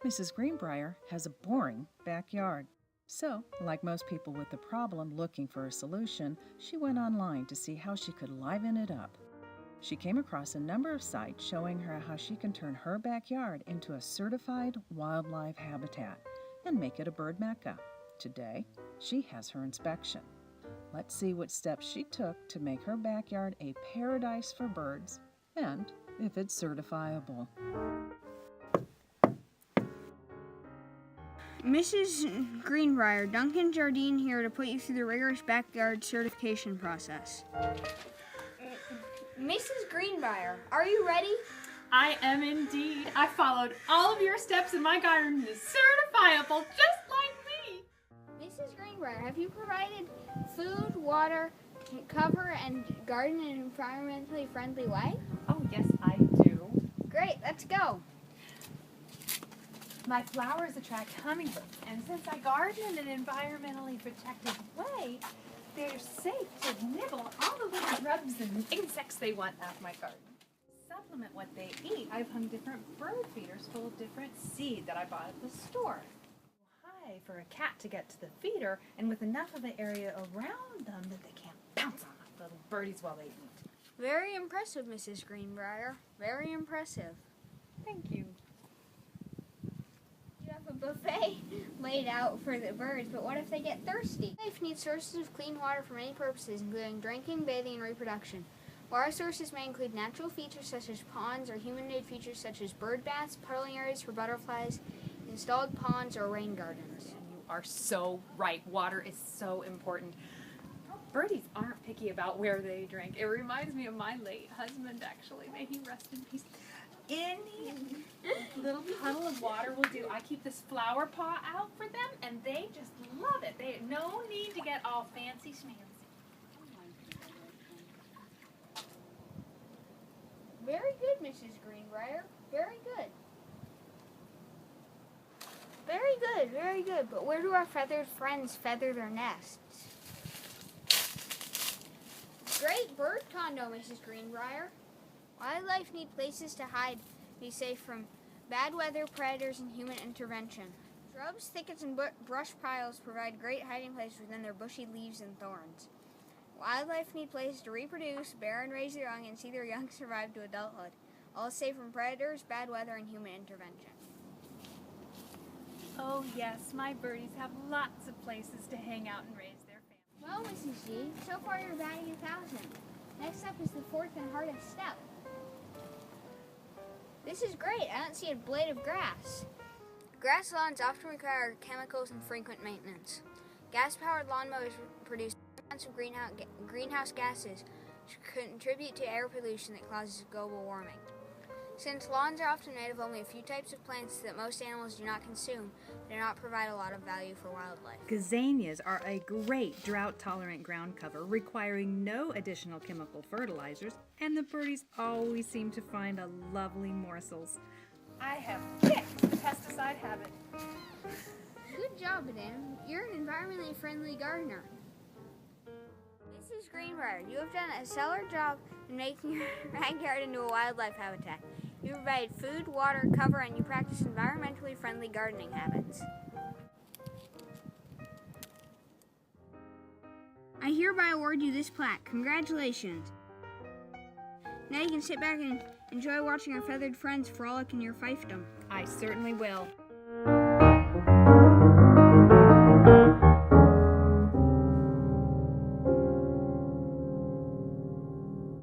Mrs. Greenbrier has a boring backyard. So, like most people with the problem looking for a solution, she went online to see how she could liven it up. She came across a number of sites showing her how she can turn her backyard into a certified wildlife habitat and make it a bird mecca. Today, she has her inspection. Let's see what steps she took to make her backyard a paradise for birds and if it's certifiable. Mrs. Greenbrier, Duncan Jardine here to put you through the rigorous backyard certification process. Mrs. Greenbrier, are you ready? I am indeed. I followed all of your steps and my garden is certifiable just like me. Mrs. Greenbrier, have you provided food, water, cover, and garden in an environmentally friendly way? Oh, yes, I do. Great, let's go. My flowers attract hummingbirds, and since I garden in an environmentally protected way, they're safe to nibble all the little grubs and insects they want off my garden. To supplement what they eat, I've hung different bird feeders full of different seed that I bought at the store. High for a cat to get to the feeder, and with enough of an area around them that they can't pounce on the little birdies while they eat. Very impressive, Mrs. Greenbrier. Very impressive. Thank you. You have a buffet laid out for the birds, but what if they get thirsty? Life needs sources of clean water for many purposes, including drinking, bathing, and reproduction. Water sources may include natural features such as ponds or human-made features such as bird baths, puddling areas for butterflies, installed ponds, or rain gardens. You are so right. Water is so important. Birdies aren't picky about where they drink. It reminds me of my late husband, actually. May he rest in peace. Any little puddle of water will do. I keep this flower pot out for them, and they just love it. They no need to get all fancy schmancy. Very good, Mrs. Greenbrier. Very good. Very good, very good. But where do our feathered friends feather their nests? Great bird condo, Mrs. Greenbrier. Wildlife need places to hide, be safe from bad weather, predators, and human intervention. Shrubs, thickets, and brush piles provide great hiding places within their bushy leaves and thorns. Wildlife need places to reproduce, bear and raise their young, and see their young survive to adulthood, all safe from predators, bad weather, and human intervention. Oh yes, my birdies have lots of places to hang out and raise their families. Well, Mrs. G, so far you're batting 1,000. Next up is the fourth and hardest step. This is great. I don't see a blade of grass. Grass lawns often require chemicals and frequent maintenance. Gas-powered lawnmowers produce amounts of greenhouse gases, which contribute to air pollution that causes global warming. Since lawns are often made of only a few types of plants that most animals do not consume, they do not provide a lot of value for wildlife. Gazanias are a great drought-tolerant ground cover, requiring no additional chemical fertilizers, and the birdies always seem to find a lovely morsels. I have kicked the pesticide habit. Good job, Madame. You're an environmentally friendly gardener. Mrs. Greenbrier, you have done a stellar job in making your backyard into a wildlife habitat. You provide food, water, cover, and you practice environmentally friendly gardening habits. I hereby award you this plaque. Congratulations. Now you can sit back and enjoy watching our feathered friends frolic in your fiefdom. I certainly will.